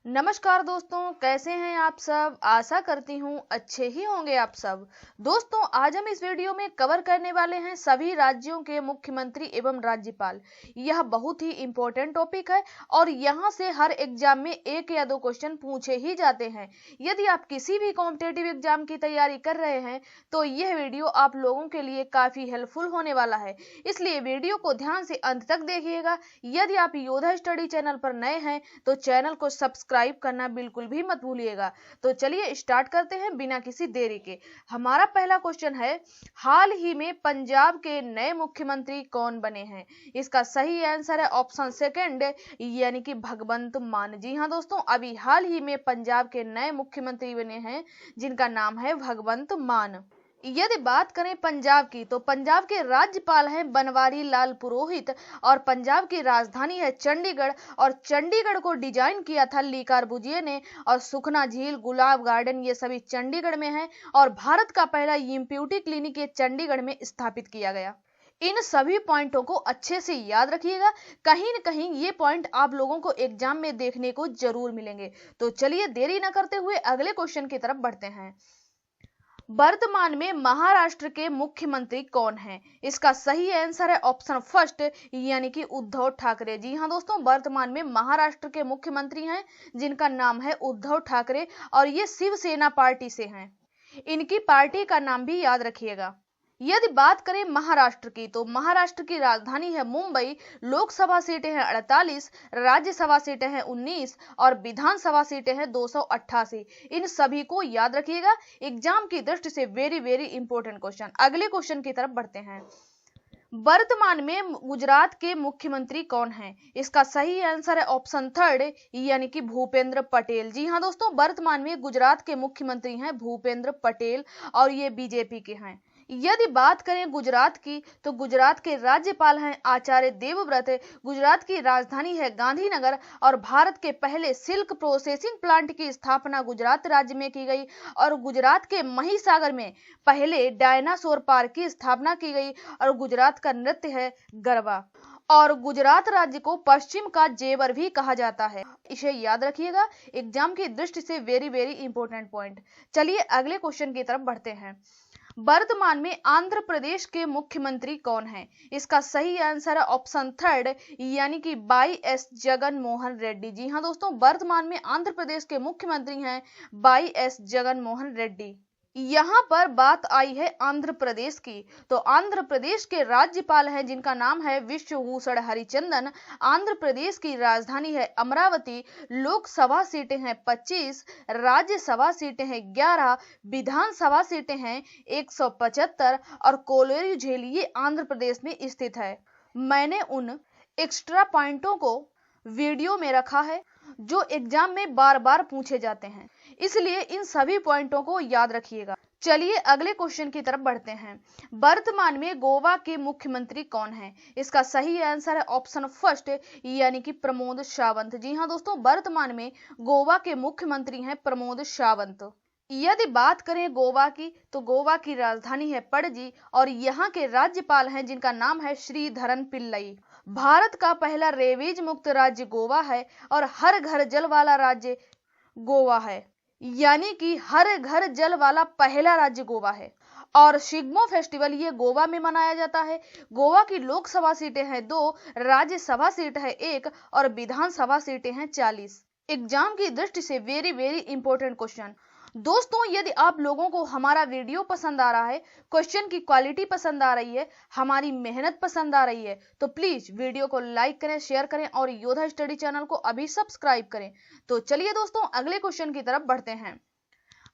नमस्कार दोस्तों, कैसे हैं आप सब। आशा करती हूँ अच्छे ही होंगे आप सब। दोस्तों, आज हम इस वीडियो में कवर करने वाले हैं सभी राज्यों के मुख्यमंत्री एवं राज्यपाल। यह बहुत ही इंपॉर्टेंट टॉपिक है और यहाँ से हर एग्जाम में एक या दो क्वेश्चन पूछे ही जाते हैं। यदि आप किसी भी कॉम्पिटेटिव एग्जाम की तैयारी कर रहे हैं तो यह वीडियो आप लोगों के लिए काफी हेल्पफुल होने वाला है, इसलिए वीडियो को ध्यान से अंत तक देखिएगा। यदि आप योद्धा स्टडी चैनल पर नए हैं तो चैनल को सब्सक्राइब करना बिल्कुल भी मत भूलिएगा। तो चलिए स्टार्ट करते हैं बिना किसी देरी के। हमारा पहला क्वेश्चन है, हाल ही में पंजाब के नए मुख्यमंत्री कौन बने हैं। इसका सही आंसर है ऑप्शन सेकंड, यानी कि भगवंत मान। जी हाँ दोस्तों, अभी हाल ही में पंजाब के नए मुख्यमंत्री बने हैं जिनका नाम है भगवंत मान। यदि बात करें पंजाब की तो पंजाब के राज्यपाल हैं बनवारी लाल पुरोहित और पंजाब की राजधानी है चंडीगढ़ और चंडीगढ़ को डिजाइन किया था ली कार्बुजिए ने और सुखना झील, गुलाब गार्डन ये सभी चंडीगढ़ में हैं और भारत का पहला इम्प्यूटी क्लिनिक ये चंडीगढ़ में स्थापित किया गया। इन सभी पॉइंटों को अच्छे से याद रखिएगा, कहीं न कहीं ये पॉइंट आप लोगों को एग्जाम में देखने को जरूर मिलेंगे। तो चलिए देरी न करते हुए अगले क्वेश्चन की तरफ बढ़ते हैं। वर्तमान में महाराष्ट्र के मुख्यमंत्री कौन हैं। इसका सही आंसर है ऑप्शन फर्स्ट, यानी कि उद्धव ठाकरे। जी हाँ दोस्तों, वर्तमान में महाराष्ट्र के मुख्यमंत्री हैं जिनका नाम है उद्धव ठाकरे और ये शिवसेना पार्टी से हैं। इनकी पार्टी का नाम भी याद रखिएगा। यदि बात करें महाराष्ट्र की तो महाराष्ट्र की राजधानी है मुंबई, लोकसभा सीटें हैं 48, राज्यसभा सीटें हैं 19 और विधानसभा सीटें हैं 288। इन सभी को याद रखिएगा, एग्जाम की दृष्टि से वेरी वेरी इंपॉर्टेंट क्वेश्चन। अगले क्वेश्चन की तरफ बढ़ते हैं। वर्तमान में गुजरात के मुख्यमंत्री कौन हैं। इसका सही आंसर है ऑप्शन थर्ड, यानी कि भूपेंद्र पटेल। जी हाँ दोस्तों, वर्तमान में गुजरात के मुख्यमंत्री हैं भूपेंद्र पटेल और ये बीजेपी के हैं। यदि बात करें गुजरात की तो गुजरात के राज्यपाल हैं आचार्य देवव्रत, गुजरात की राजधानी है गांधीनगर और भारत के पहले सिल्क प्रोसेसिंग प्लांट की स्थापना गुजरात राज्य में की गई और गुजरात के महिसागर में पहले डायनासोर पार्क की स्थापना की गई और गुजरात का नृत्य है गरबा और गुजरात राज्य को पश्चिम का जेवर भी कहा जाता है। इसे याद रखिएगा, एग्जाम की दृष्टि से वेरी वेरी इंपॉर्टेंट पॉइंट। चलिए अगले क्वेश्चन की तरफ बढ़ते हैं। वर्तमान में आंध्र प्रदेश के मुख्यमंत्री कौन हैं। इसका सही आंसर है ऑप्शन थर्ड, यानी कि वाई एस जगन मोहन रेड्डी। जी हाँ दोस्तों, वर्तमान में आंध्र प्रदेश के मुख्यमंत्री हैं वाई एस जगन मोहन रेड्डी। यहाँ पर बात आई है आंध्र प्रदेश की तो आंध्र प्रदेश के राज्यपाल हैं जिनका नाम है विश्वभूषण हरिचंदन। आंध्र प्रदेश की राजधानी है अमरावती, लोकसभा सीटें हैं 25, राज्यसभा सीटें हैं 11, विधानसभा सीटें हैं 175 और कोलोरी झील ये आंध्र प्रदेश में स्थित है। मैंने उन एक्स्ट्रा पॉइंटों को वीडियो में रखा है जो एग्जाम में बार बार पूछे जाते हैं, इसलिए इन सभी पॉइंटों को याद रखिएगा। चलिए अगले क्वेश्चन की तरफ बढ़ते हैं। वर्तमान में गोवा के मुख्यमंत्री कौन हैं। इसका सही आंसर है ऑप्शन फर्स्ट, यानी कि प्रमोद सावंत। जी हाँ दोस्तों, वर्तमान में गोवा के मुख्यमंत्री हैं प्रमोद सावंत। यदि बात करें गोवा की तो गोवा की राजधानी है पणजी और यहाँ के राज्यपाल हैं जिनका नाम है श्रीधरन पिल्लई। भारत का पहला रेवीज मुक्त राज्य गोवा है और हर घर जल वाला राज्य गोवा है, यानी कि हर घर जल वाला पहला राज्य गोवा है और शिग्मो फेस्टिवल ये गोवा में मनाया जाता है। गोवा की लोकसभा सीटें हैं 2, राज्यसभा सीट है 1 और विधानसभा सीटें हैं 40। एग्जाम की दृष्टि से वेरी वेरी इंपॉर्टेंट क्वेश्चन। दोस्तों, यदि आप लोगों को हमारा वीडियो पसंद आ रहा है, क्वेश्चन की क्वालिटी पसंद आ रही है, हमारी मेहनत पसंद आ रही है तो प्लीज वीडियो को लाइक करें, शेयर करें और योद्धा स्टडी चैनल को अभी सब्सक्राइब करें। तो चलिए दोस्तों अगले क्वेश्चन की तरफ बढ़ते हैं।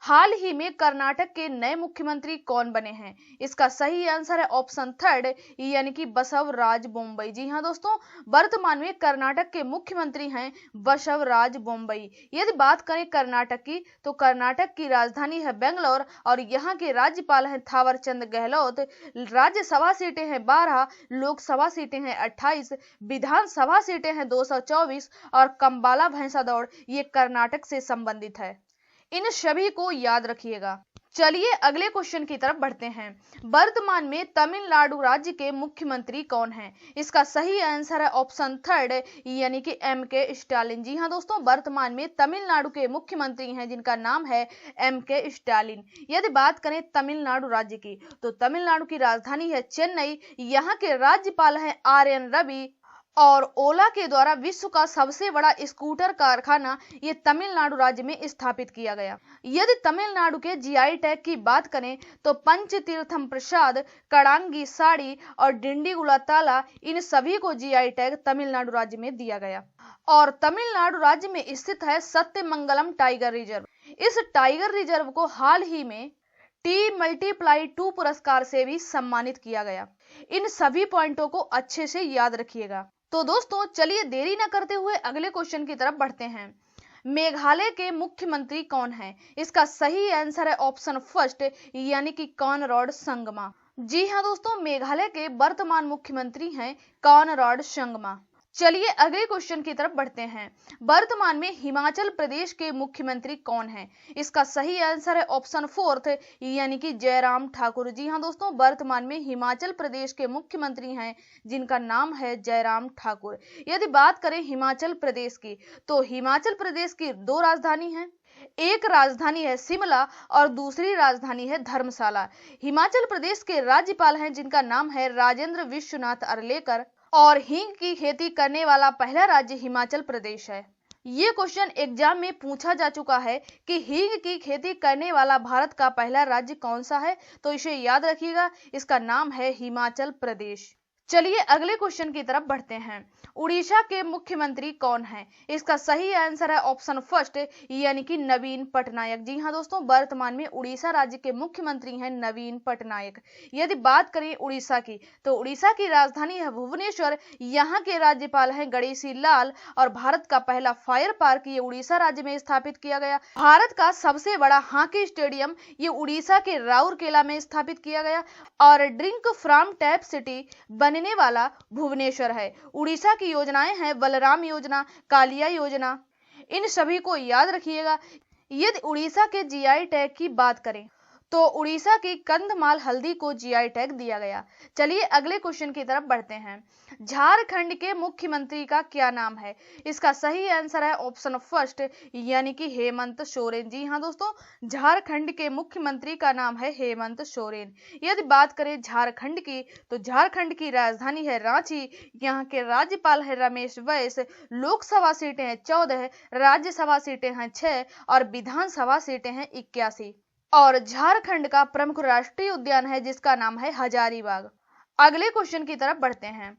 हाल ही में कर्नाटक के नए मुख्यमंत्री कौन बने हैं। इसका सही आंसर है ऑप्शन थर्ड, यानी कि बसवराज बोम्मई। जी हाँ दोस्तों, वर्तमान में कर्नाटक के मुख्यमंत्री हैं बसवराज बोम्मई। यदि बात करें कर्नाटक की तो कर्नाटक की राजधानी है बेंगलोर और यहाँ के राज्यपाल हैं थावरचंद गहलोत। राज्यसभा सीटें हैं 12, लोकसभा सीटें हैं 28, विधानसभा सीटें हैं 224 और कंबाला भैंसादौड़ ये कर्नाटक से संबंधित है। इन सभी को याद रखिएगा। चलिए अगले क्वेश्चन की तरफ बढ़ते हैं। वर्तमान में तमिलनाडु राज्य के मुख्यमंत्री कौन हैं? इसका सही आंसर है ऑप्शन थर्ड, यानी कि एम.के. स्टालिन। जी हाँ दोस्तों, वर्तमान में तमिलनाडु के मुख्यमंत्री हैं जिनका नाम है एम.के. स्टालिन। यदि बात करें तमिलनाडु राज्य की, तो तमिलनाडु की राजधानी है चेन्नई। यहाँ के राज्यपाल हैं आर.एन. रवि। और ओला के द्वारा विश्व का सबसे बड़ा स्कूटर कारखाना ये तमिलनाडु राज्य में स्थापित किया गया। यदि तमिलनाडु के जीआई टैग की बात करें, तो पंचतीर्थम प्रसाद, कड़ांगी साड़ी और डिंडीगुला ताला, इन सभी को जीआई टैग तमिलनाडु राज्य में दिया गया। और तमिलनाडु राज्य में स्थित है सत्यमंगलम टाइगर रिजर्व। इस टाइगर रिजर्व को हाल ही में T+2 पुरस्कार से भी सम्मानित किया गया। इन सभी पॉइंटों को अच्छे से याद रखिएगा। तो दोस्तों चलिए देरी न करते हुए अगले क्वेश्चन की तरफ बढ़ते हैं। मेघालय के मुख्यमंत्री कौन हैं? इसका सही आंसर है ऑप्शन फर्स्ट, यानी कि कॉनराड संगमा। जी हाँ दोस्तों, मेघालय के वर्तमान मुख्यमंत्री हैं कॉनराड संगमा। चलिए अगले क्वेश्चन की तरफ बढ़ते हैं। वर्तमान में हिमाचल प्रदेश के मुख्यमंत्री कौन हैं? इसका सही आंसर है ऑप्शन फोर्थ, यानी कि जयराम ठाकुर। जी हाँ दोस्तों, वर्तमान में हिमाचल प्रदेश के मुख्यमंत्री हैं जिनका नाम है जयराम ठाकुर। यदि बात करें हिमाचल प्रदेश की, तो हिमाचल प्रदेश की दो राजधानी हैं। एक राजधानी है शिमला और दूसरी राजधानी है धर्मशाला। हिमाचल प्रदेश के राज्यपाल हैं जिनका नाम है राजेंद्र विश्वनाथ अर्लेकर। और हींग की खेती करने वाला पहला राज्य हिमाचल प्रदेश है। ये क्वेश्चन एग्जाम में पूछा जा चुका है कि हींग की खेती करने वाला भारत का पहला राज्य कौन सा है, तो इसे याद रखिएगा, इसका नाम है हिमाचल प्रदेश। चलिए अगले क्वेश्चन की तरफ बढ़ते हैं। उड़ीसा के मुख्यमंत्री कौन हैं? इसका सही आंसर है ऑप्शन फर्स्ट, यानी कि नवीन पटनायक। जी हाँ दोस्तों, वर्तमान में उड़ीसा राज्य के मुख्यमंत्री हैं नवीन पटनायक। यदि बात करें उड़ीसा की, तो उड़ीसा की राजधानी है भुवनेश्वर। यहाँ के राज्यपाल हैं गणेशी लाल। और भारत का पहला फायर पार्क ये उड़ीसा राज्य में स्थापित किया गया। भारत का सबसे बड़ा हॉकी स्टेडियम ये उड़ीसा के राउरकेला में स्थापित किया गया। और ड्रिंक फ्रॉम टैप सिटी बनने वाला भुवनेश्वर है। उड़ीसा की योजनाएं हैं बलराम योजना, कालिया योजना, इन सभी को याद रखिएगा। यदि उड़ीसा के जीआई टैग की बात करें, तो उड़ीसा की कंधमाल हल्दी को जीआई टैग दिया गया। चलिए अगले क्वेश्चन की तरफ बढ़ते हैं। झारखंड के मुख्यमंत्री का क्या नाम है? इसका सही आंसर है ऑप्शन फर्स्ट, यानी कि हेमंत सोरेन। जी हाँ दोस्तों, झारखंड के मुख्यमंत्री का नाम है हेमंत सोरेन। यदि बात करें झारखंड की, तो झारखंड की राजधानी है रांची। यहाँ के राज्यपाल है रमेश बैस। लोकसभा सीटें हैं 14, राज्यसभा सीटें हैं 6 और विधानसभा सीटें हैं 81। और झारखंड का प्रमुख राष्ट्रीय उद्यान है जिसका नाम है हजारीबाग। अगले क्वेश्चन की तरफ बढ़ते हैं।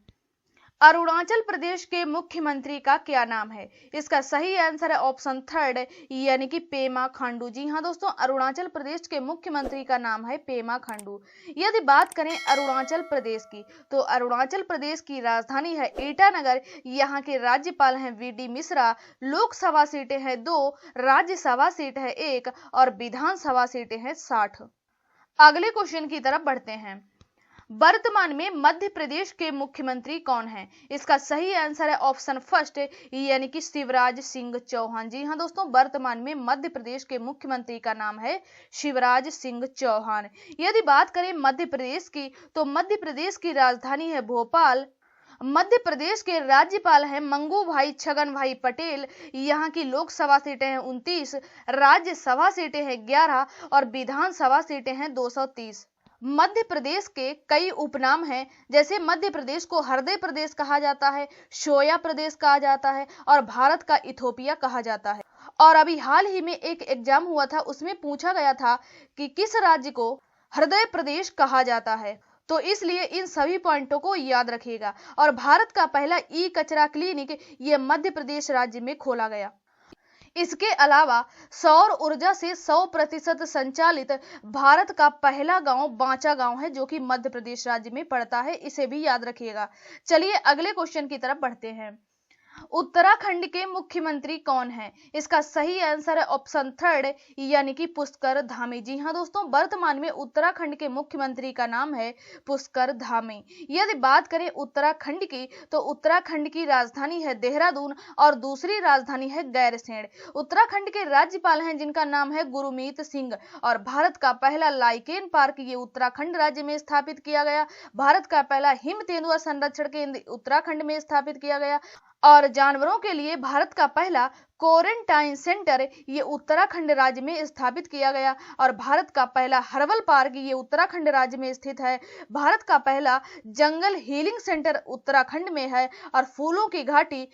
अरुणाचल प्रदेश के मुख्यमंत्री का क्या नाम है? इसका सही आंसर है ऑप्शन थर्ड, यानी कि पेमा खांडू। जी हाँ दोस्तों, अरुणाचल प्रदेश के मुख्यमंत्री का नाम है पेमा खांडू। यदि बात करें अरुणाचल प्रदेश की, तो अरुणाचल प्रदेश की राजधानी है ईटानगर। यहाँ के राज्यपाल हैं वी.डी. मिश्रा। लोकसभा सीटें हैं 2, राज्यसभा सीट है 1 और विधानसभा सीटें हैं 60। अगले क्वेश्चन की तरफ बढ़ते हैं। वर्तमान में मध्य प्रदेश के मुख्यमंत्री कौन हैं? इसका सही आंसर है ऑप्शन फर्स्ट, यानी कि शिवराज सिंह चौहान। जी हाँ दोस्तों, वर्तमान में मध्य प्रदेश के मुख्यमंत्री का नाम है शिवराज सिंह चौहान। यदि बात करें मध्य प्रदेश की, तो मध्य प्रदेश की राजधानी है भोपाल। मध्य प्रदेश के राज्यपाल हैं मंगू भाई छगन भाई पटेल। यहाँ की लोकसभा सीटें हैं 29, राज्यसभा सीटें हैं 11 और विधानसभा सीटें हैं 230। मध्य प्रदेश के कई उपनाम हैं, जैसे मध्य प्रदेश को हृदय प्रदेश कहा जाता है, सोया प्रदेश कहा जाता है और भारत का इथोपिया कहा जाता है। और अभी हाल ही में एक एग्जाम हुआ था, उसमें पूछा गया था कि किस राज्य को हृदय प्रदेश कहा जाता है, तो इसलिए इन सभी पॉइंटों को याद रखिएगा। और भारत का पहला ई कचरा क्लिनिक ये मध्य प्रदेश राज्य में खोला गया। इसके अलावा सौर ऊर्जा से 100% संचालित भारत का पहला गांव बांचा गांव है, जो कि मध्य प्रदेश राज्य में पड़ता है। इसे भी याद रखिएगा। चलिए अगले क्वेश्चन की तरफ बढ़ते हैं। उत्तराखंड के मुख्यमंत्री कौन है? इसका सही आंसर है ऑप्शन थर्ड यानी कि पुष्कर धामी। जी हाँ दोस्तों, वर्तमान में उत्तराखंड के मुख्यमंत्री का नाम है पुष्कर धामी। यदि बात करें उत्तराखंड की, तो उत्तराखंड की राजधानी है देहरादून और दूसरी राजधानी है गैरसैंण। उत्तराखंड के राज्यपाल हैं जिनका नाम है गुरमीत सिंह, और भारत का पहला लाइकेन पार्क ये उत्तराखंड राज्य में स्थापित किया गया। भारत का पहला हिम तेंदुआ संरक्षण केंद्र उत्तराखंड में स्थापित किया गया, और जानवरों के लिए भारत का पहला क्वारंटाइन सेंटर ये उत्तराखंड राज्य में स्थापित किया गया, और भारत का पहला हर्बल पार्क ये उत्तराखंड राज्य में स्थित है। भारत का पहला जंगल हीलिंग सेंटर उत्तराखंड में है, और फूलों की घाटी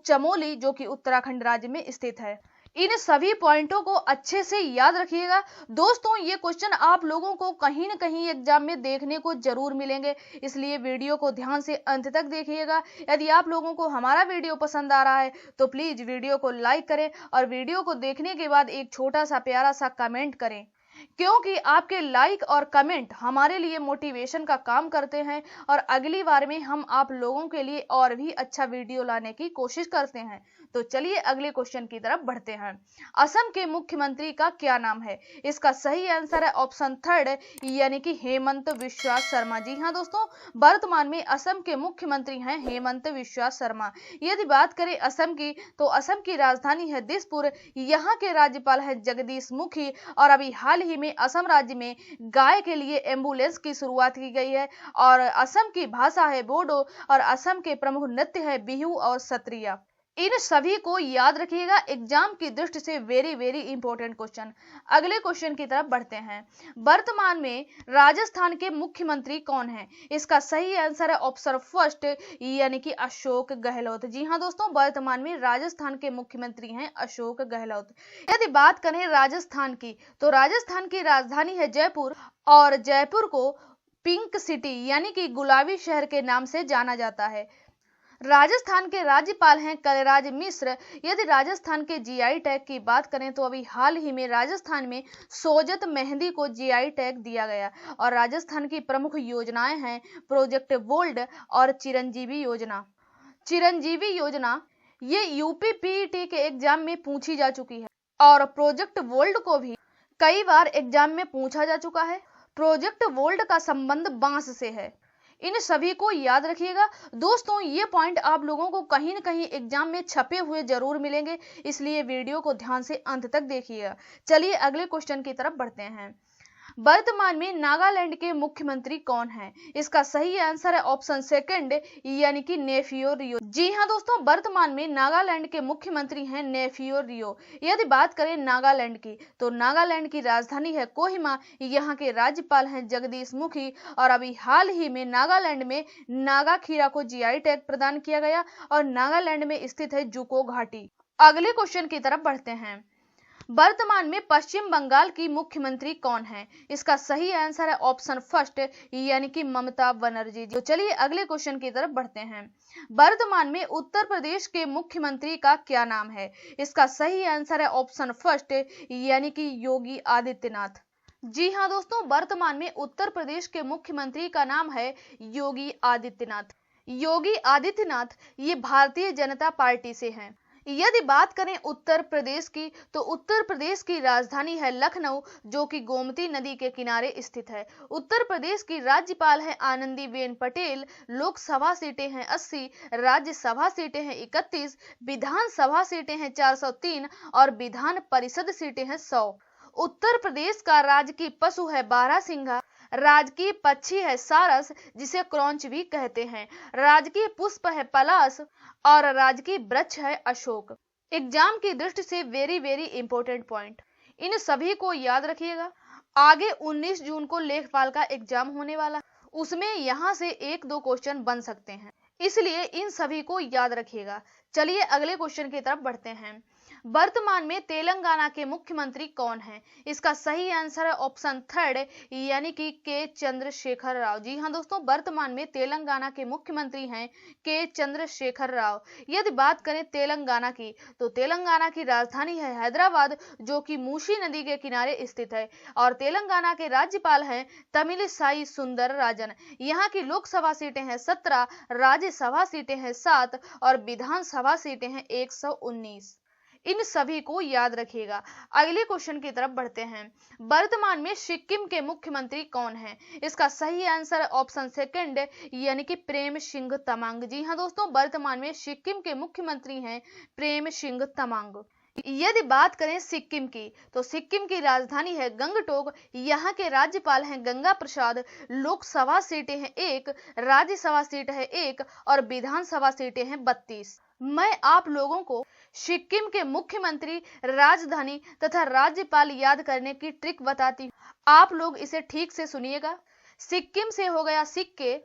चमोली जो कि उत्तराखंड राज्य में स्थित है। इन सभी पॉइंटों को अच्छे से याद रखिएगा दोस्तों, ये क्वेश्चन आप लोगों को कहीं न कहीं एग्जाम में देखने को जरूर मिलेंगे, इसलिए वीडियो को ध्यान से अंत तक देखिएगा। यदि आप लोगों को हमारा वीडियो पसंद आ रहा है तो प्लीज वीडियो को लाइक करें, और वीडियो को देखने के बाद एक छोटा सा प्यारा सा कमेंट करें, क्योंकि आपके लाइक और कमेंट हमारे लिए मोटिवेशन का काम करते हैं, और अगली बार में हम आप लोगों के लिए और भी अच्छा वीडियो लाने की कोशिश करते हैं। तो चलिए अगले क्वेश्चन की तरफ बढ़ते हैं। असम के मुख्यमंत्री का क्या नाम है? इसका सही आंसर है ऑप्शन थर्ड यानी कि हेमंत बिस्वा शर्मा। जी हाँ दोस्तों, वर्तमान में असम के मुख्यमंत्री हैं हेमंत बिस्वा शर्मा। यदि बात करें असम की, तो असम की राजधानी है दिसपुर। यहाँ के राज्यपाल हैं जगदीश मुखी, और अभी हाल ही में असम राज्य में गाय के लिए एम्बुलेंस की शुरुआत की गई है, और असम की भाषा है बोडो, और असम के प्रमुख नृत्य है बिहू और सत्रिया। इन सभी को याद रखिएगा, एग्जाम की दृष्टि से वेरी वेरी इंपॉर्टेंट क्वेश्चन। अगले क्वेश्चन की तरफ बढ़ते हैं। वर्तमान में राजस्थान के मुख्यमंत्री कौन हैं? इसका सही आंसर है ऑप्शन फर्स्ट यानी कि अशोक गहलोत। जी हाँ दोस्तों, वर्तमान में राजस्थान के मुख्यमंत्री हैं अशोक गहलोत। यदि बात करें राजस्थान की, तो राजस्थान की राजधानी है जयपुर, और जयपुर को पिंक सिटी यानी कि गुलाबी शहर के नाम से जाना जाता है। राजस्थान के राज्यपाल हैं कलराज मिश्र। यदि राजस्थान के जीआई टैग की बात करें, तो अभी हाल ही में राजस्थान में सोजत मेहंदी को जीआई टैग दिया गया, और राजस्थान की प्रमुख योजनाएं हैं प्रोजेक्ट वोल्ड और चिरंजीवी योजना। चिरंजीवी योजना ये यूपी पीईटी के एग्जाम में पूछी जा चुकी है, और प्रोजेक्ट वोल्ड को भी कई बार एग्जाम में पूछा जा चुका है। प्रोजेक्ट वोल्ड का संबंध बांस से है। इन सभी को याद रखिएगा दोस्तों, ये पॉइंट आप लोगों को कहीं न कहीं एग्जाम में छपे हुए जरूर मिलेंगे, इसलिए वीडियो को ध्यान से अंत तक देखिएगा। चलिए अगले क्वेश्चन की तरफ बढ़ते हैं। वर्तमान में नागालैंड के मुख्यमंत्री कौन हैं? इसका सही आंसर है ऑप्शन सेकंड यानी कि नेफियो रियो। जी हाँ दोस्तों, वर्तमान में नागालैंड के मुख्यमंत्री हैं नेफियो रियो। यदि बात करें नागालैंड की, तो नागालैंड की राजधानी है कोहिमा। यहाँ के राज्यपाल हैं जगदीश मुखी, और अभी हाल ही में नागालैंड में नागा खीरा को जीआई टैग प्रदान किया गया, और नागालैंड में स्थित है जुको घाटी। अगले क्वेश्चन की तरफ बढ़ते हैं। वर्तमान में पश्चिम बंगाल की मुख्यमंत्री कौन है? इसका सही आंसर है ऑप्शन फर्स्ट यानी कि ममता बनर्जी। तो चलिए अगले क्वेश्चन की तरफ बढ़ते हैं। वर्तमान में उत्तर प्रदेश के मुख्यमंत्री का क्या नाम है? इसका सही आंसर है ऑप्शन फर्स्ट यानी कि योगी आदित्यनाथ। जी हाँ दोस्तों, वर्तमान में उत्तर प्रदेश के मुख्यमंत्री का नाम है योगी आदित्यनाथ। योगी आदित्यनाथ ये भारतीय जनता पार्टी से हैं। यदि बात करें उत्तर प्रदेश की, तो उत्तर प्रदेश की राजधानी है लखनऊ, जो कि गोमती नदी के किनारे स्थित है। उत्तर प्रदेश की राज्यपाल है आनंदीबेन पटेल। लोकसभा सीटें हैं 80, राज्यसभा सीटें हैं 31, विधानसभा सीटें हैं 403, और विधान परिषद सीटें हैं 100। उत्तर प्रदेश का राजकीय पशु है बारहसिंघा। राजकीय पक्षी है सारस, जिसे क्रॉन्च भी कहते हैं। राजकीय पुष्प है पलाश, और राजकीय वृक्ष है अशोक। एग्जाम की दृष्टि से वेरी वेरी इंपॉर्टेंट पॉइंट, इन सभी को याद रखिएगा। आगे 19 जून को लेखपाल का एग्जाम होने वाला, उसमें यहाँ से 1-2 क्वेश्चन बन सकते हैं, इसलिए इन सभी को याद रखिएगा। चलिए अगले क्वेश्चन की तरफ बढ़ते हैं। वर्तमान में तेलंगाना के मुख्यमंत्री कौन हैं? इसका सही आंसर है ऑप्शन थर्ड, यानी कि के चंद्रशेखर राव। जी हाँ दोस्तों, वर्तमान में तेलंगाना के मुख्यमंत्री हैं के चंद्रशेखर राव। यदि बात करें तेलंगाना की, तो तेलंगाना की राजधानी है हैदराबाद, जो कि मूसी नदी के किनारे स्थित है। और तेलंगाना के राज्यपाल हैं तमिलिसाई सुंदरराजन। यहाँ की लोकसभा सीटें हैं 17, राज्यसभा सीटें हैं 7 और विधानसभा सीटें हैं 119। इन सभी को याद रखिएगा। अगले क्वेश्चन की तरफ बढ़ते हैं। वर्तमान में सिक्किम के मुख्यमंत्री कौन हैं? इसका सही आंसर ऑप्शन सेकंड, यानी कि प्रेम सिंह तमांग। जी हाँ दोस्तों, वर्तमान में सिक्किम के मुख्यमंत्री हैं प्रेम सिंह तमांग। यदि बात करें सिक्किम की, तो सिक्किम की राजधानी है गंगटोक। यहाँ के राज्यपाल हैं गंगा प्रसाद। लोकसभा सीटें हैं 1, राज्यसभा सीट है 1 और विधानसभा सीटें हैं 32। मैं आप लोगों को सिक्किम के मुख्यमंत्री, राजधानी तथा राज्यपाल याद करने की ट्रिक बताती हूँ। आप लोग इसे ठीक से सुनिएगा। सिक्किम से हो गया सिक्के,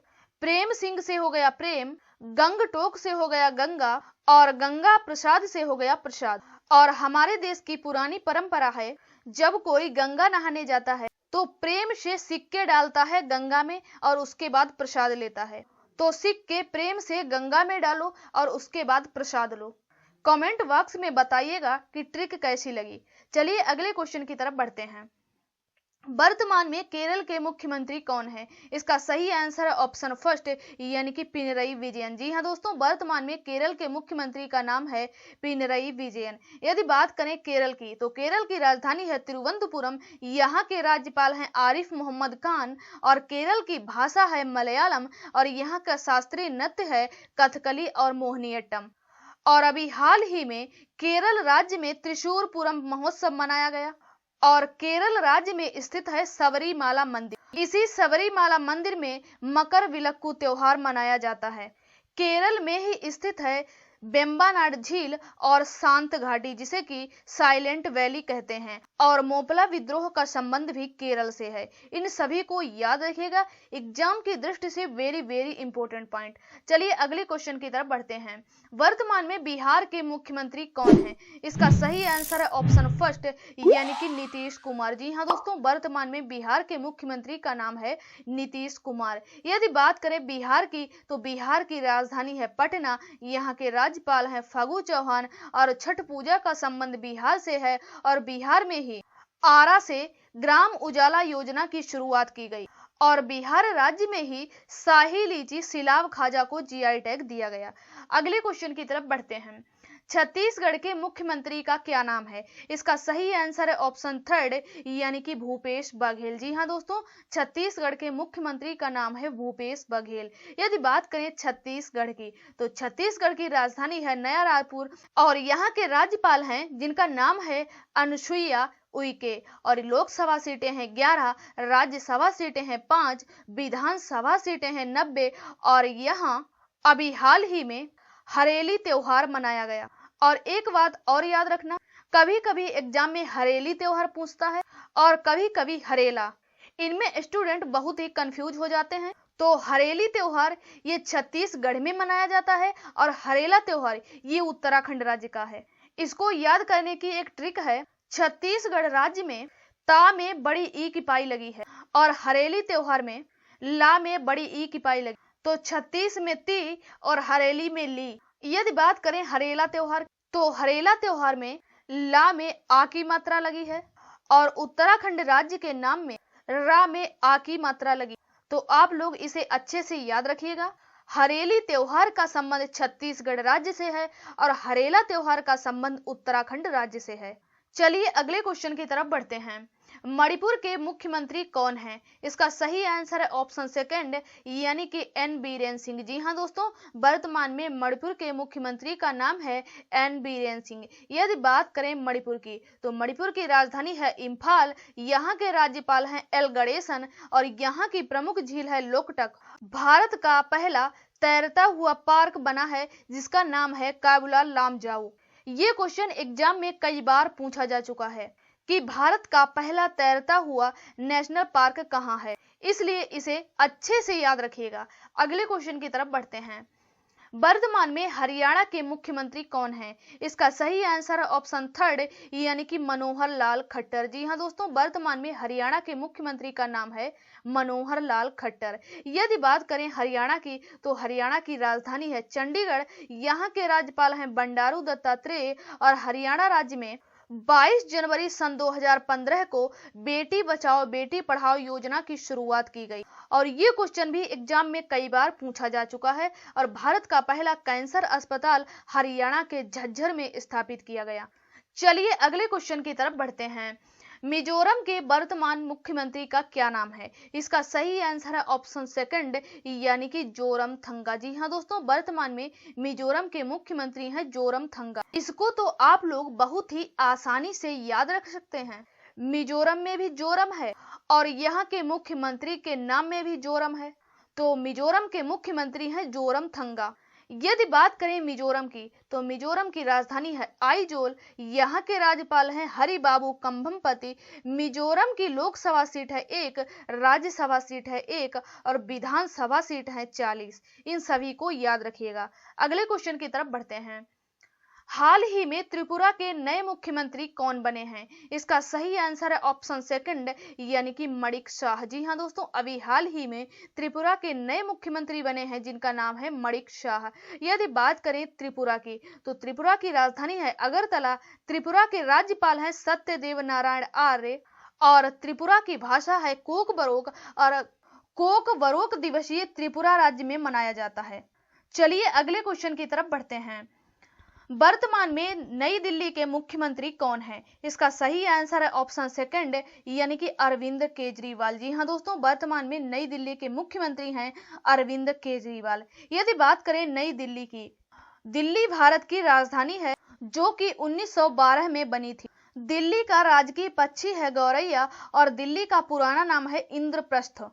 प्रेम सिंह से हो गया प्रेम, गंगटोक से हो गया गंगा और गंगा प्रसाद से हो गया प्रसाद। और हमारे देश की पुरानी परंपरा है, जब कोई गंगा नहाने जाता है तो प्रेम से सिक्के डालता है गंगा में और उसके बाद प्रसाद लेता है। तो सिक्के प्रेम से गंगा में डालो और उसके बाद प्रसाद लो। कमेंट बॉक्स में बताइएगा कि ट्रिक कैसी लगी। चलिए अगले क्वेश्चन की तरफ बढ़ते हैं। वर्तमान में केरल के मुख्यमंत्री कौन है? इसका सही आंसर है ऑप्शन फर्स्ट, यानी कि पिनरई विजयन। जी हाँ दोस्तों, वर्तमान में केरल के मुख्यमंत्री का नाम है पिनरई विजयन। यदि बात करें केरल की, तो केरल की राजधानी है तिरुवनंतपुरम। यहाँ के राज्यपाल हैं आरिफ मोहम्मद खान और केरल की भाषा है मलयालम और यहाँ का शास्त्रीय नृत्य है कथकली और मोहिनीअट्टम। और अभी हाल ही में केरल राज्य में त्रिशूरपुरम महोत्सव मनाया गया और केरल राज्य में स्थित है सबरीमाला मंदिर। इसी सबरीमाला मंदिर में मकर विलक्कू त्योहार मनाया जाता है। केरल में ही स्थित है बेम्बानाड झील और शांत घाटी, जिसे कि साइलेंट वैली कहते हैं, और मोपला विद्रोह का संबंध भी केरल से है। इन सभी को याद रखिएगा, एग्जाम की दृष्टि से वेरी वेरी इंपॉर्टेंट पॉइंट। चलिए अगले क्वेश्चन की तरफ बढ़ते हैं। वर्तमान में बिहार के मुख्यमंत्री कौन हैं? इसका सही आंसर है ऑप्शन फर्स्ट, यानी कि नीतीश कुमार। जी हाँ दोस्तों, वर्तमान में बिहार के मुख्यमंत्री का नाम है नीतीश कुमार। यदि बात करें बिहार की, तो बिहार की राजधानी है पटना। यहाँ के राज्यपाल हैं फागू चौहान और छठ पूजा का संबंध बिहार से है और बिहार में ही आरा से ग्राम उजाला योजना की शुरुआत की गई और बिहार राज्य में ही शाही लीची सिलाव खाजा को जीआई टैग दिया गया। अगले क्वेश्चन की तरफ बढ़ते हैं। छत्तीसगढ़ के मुख्यमंत्री का क्या नाम है? इसका सही आंसर है ऑप्शन थर्ड, यानी कि भूपेश बघेल। जी हाँ दोस्तों, छत्तीसगढ़ के मुख्यमंत्री का नाम है भूपेश बघेल। यदि बात करें छत्तीसगढ़ की, तो छत्तीसगढ़ की राजधानी है नया रायपुर और यहाँ के राज्यपाल हैं जिनका नाम है अनुसुईया उइके और लोकसभा सीटें हैं 11, राज्यसभा सीटें हैं 5, विधानसभा सीटें हैं 90 और यहाँ अभी हाल ही में हरेली त्योहार मनाया गया। और एक बात और याद रखना, कभी कभी एग्जाम में हरेली त्योहार पूछता है और कभी कभी हरेला। इनमें स्टूडेंट बहुत ही कंफ्यूज हो जाते हैं। तो हरेली त्योहार ये छत्तीसगढ़ में मनाया जाता है और हरेला त्योहार ये उत्तराखंड राज्य का है। इसको याद करने की एक ट्रिक है, छत्तीसगढ़ राज्य में ता में बड़ी ई की पाई लगी है और हरेली त्योहार में ला में बड़ी ई की पाई लगी, तो 36 में ती और हरेली में ली। यदि बात करें हरेला त्योहार, तो हरेला त्योहार में ला में आ की मात्रा लगी है और उत्तराखंड राज्य के नाम में रा में आ की मात्रा लगी। तो आप लोग इसे अच्छे से याद रखिएगा। हरेली त्योहार का संबंध छत्तीसगढ़ राज्य से है और हरेला त्योहार का संबंध उत्तराखंड राज्य से है। चलिए अगले क्वेश्चन की तरफ बढ़ते हैं। मणिपुर के मुख्यमंत्री कौन हैं? इसका सही आंसर है ऑप्शन सेकंड, यानी कि एन बीरेन सिंह। जी हाँ दोस्तों, वर्तमान में मणिपुर के मुख्यमंत्री का नाम है एन बीरेन सिंह। यदि बात करें मणिपुर की, तो मणिपुर की राजधानी है इम्फाल। यहाँ के राज्यपाल हैं एल गणेशन और यहाँ की प्रमुख झील है लोकटक। भारत का पहला तैरता हुआ पार्क बना है जिसका नाम है काबुला लामजाऊ। ये क्वेश्चन एग्जाम में कई बार पूछा जा चुका है कि भारत का पहला तैरता हुआ नेशनल पार्क कहाँ है, इसलिए इसे अच्छे से याद रखिएगा। अगले क्वेश्चन की तरफ बढ़ते हैं। वर्तमान में हरियाणा के मुख्यमंत्री कौन हैं? इसका सही आंसर है ऑप्शन थर्ड, यानी कि मनोहर लाल खट्टर। जी हाँ दोस्तों, वर्तमान में हरियाणा के मुख्यमंत्री का नाम है मनोहर लाल खट्टर। यदि बात करें हरियाणा की, तो हरियाणा की राजधानी है चंडीगढ़। यहाँ के राज्यपाल हैं बंडारू दत्तात्रेय और हरियाणा राज्य में 22 जनवरी सन 2015 को बेटी बचाओ बेटी पढ़ाओ योजना की शुरुआत की गई। और ये क्वेश्चन भी एग्जाम में कई बार पूछा जा चुका है। और भारत का पहला कैंसर अस्पताल हरियाणा के झज्जर में स्थापित किया गया। चलिए अगले क्वेश्चन की तरफ बढ़ते हैं। मिजोरम के वर्तमान मुख्यमंत्री का क्या नाम है? इसका सही आंसर है ऑप्शन सेकंड, यानी कि जोरमथंगा। जी हाँ दोस्तों, वर्तमान में मिजोरम के मुख्यमंत्री हैं जोरमथंगा। इसको तो आप लोग बहुत ही आसानी से याद रख सकते हैं। मिजोरम में भी जोरम है और यहाँ के मुख्यमंत्री के नाम में भी जोरम है, तो मिजोरम के मुख्यमंत्री हैं जोरमथंगा। यदि बात करें मिजोरम की, तो मिजोरम की राजधानी है आइजोल। यहाँ के राज्यपाल हैं हरिबाबू कंभमपति। मिजोरम की लोकसभा सीट है 1, राज्यसभा सीट है 1 और विधानसभा सीट है 40। इन सभी को याद रखिएगा। अगले क्वेश्चन की तरफ बढ़ते हैं। हाल ही में त्रिपुरा के नए मुख्यमंत्री कौन बने हैं? इसका सही आंसर है ऑप्शन सेकंड, यानी कि मणिक शाह। जी हाँ दोस्तों, अभी हाल ही में त्रिपुरा के नए मुख्यमंत्री बने हैं जिनका नाम है मणिक शाह। यदि बात करें त्रिपुरा की, तो त्रिपुरा की राजधानी है अगरतला। त्रिपुरा के राज्यपाल हैं सत्यदेव नारायण आर्य और त्रिपुरा की भाषा है कोकबरोक और कोकबरोक दिवसीय त्रिपुरा राज्य में मनाया जाता है। चलिए अगले क्वेश्चन की तरफ बढ़ते हैं। वर्तमान में नई दिल्ली के मुख्यमंत्री कौन है? इसका सही आंसर है ऑप्शन सेकंड, यानी कि अरविंद केजरीवाल। जी हाँ दोस्तों, वर्तमान में नई दिल्ली के मुख्यमंत्री हैं अरविंद केजरीवाल। यदि बात करें नई दिल्ली की, दिल्ली भारत की राजधानी है जो कि 1912 में बनी थी। दिल्ली का राजकीय पक्षी है गौरैया और दिल्ली का पुराना नाम है इंद्रप्रस्थ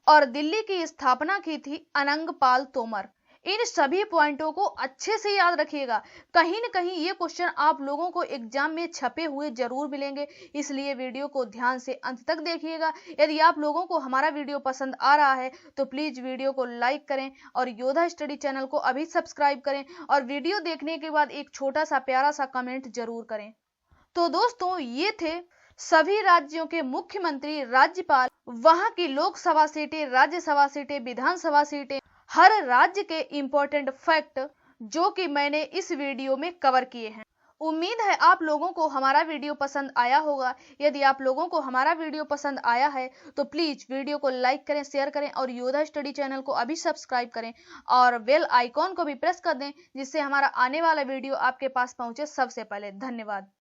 और दिल्ली की स्थापना की थी अनंगपाल तोमर। इन सभी पॉइंटों को अच्छे से याद रखिएगा। कहीं न कहीं ये क्वेश्चन आप लोगों को एग्जाम में छपे हुए जरूर मिलेंगे, इसलिए वीडियो को ध्यान से अंत तक देखिएगा। यदि आप लोगों को हमारा वीडियो पसंद आ रहा है तो प्लीज वीडियो को लाइक करें और योद्धा स्टडी चैनल को अभी सब्सक्राइब करें और वीडियो देखने के बाद एक छोटा सा प्यारा सा कमेंट जरूर करें। तो दोस्तों, ये थे सभी राज्यों के मुख्यमंत्री, राज्यपाल, वहां की लोकसभा सीटें, राज्यसभा सीटें, विधानसभा सीटें, हर राज्य के इंपॉर्टेंट फैक्ट जो कि मैंने इस वीडियो में कवर किए हैं। उम्मीद है आप लोगों को हमारा वीडियो पसंद आया होगा। यदि आप लोगों को हमारा वीडियो पसंद आया है तो प्लीज वीडियो को लाइक करें, शेयर करें और योद्धा स्टडी चैनल को अभी सब्सक्राइब करें और बेल आइकॉन को भी प्रेस कर दें जिससे हमारा आने वाला वीडियो आपके पास पहुंचे सबसे पहले। धन्यवाद।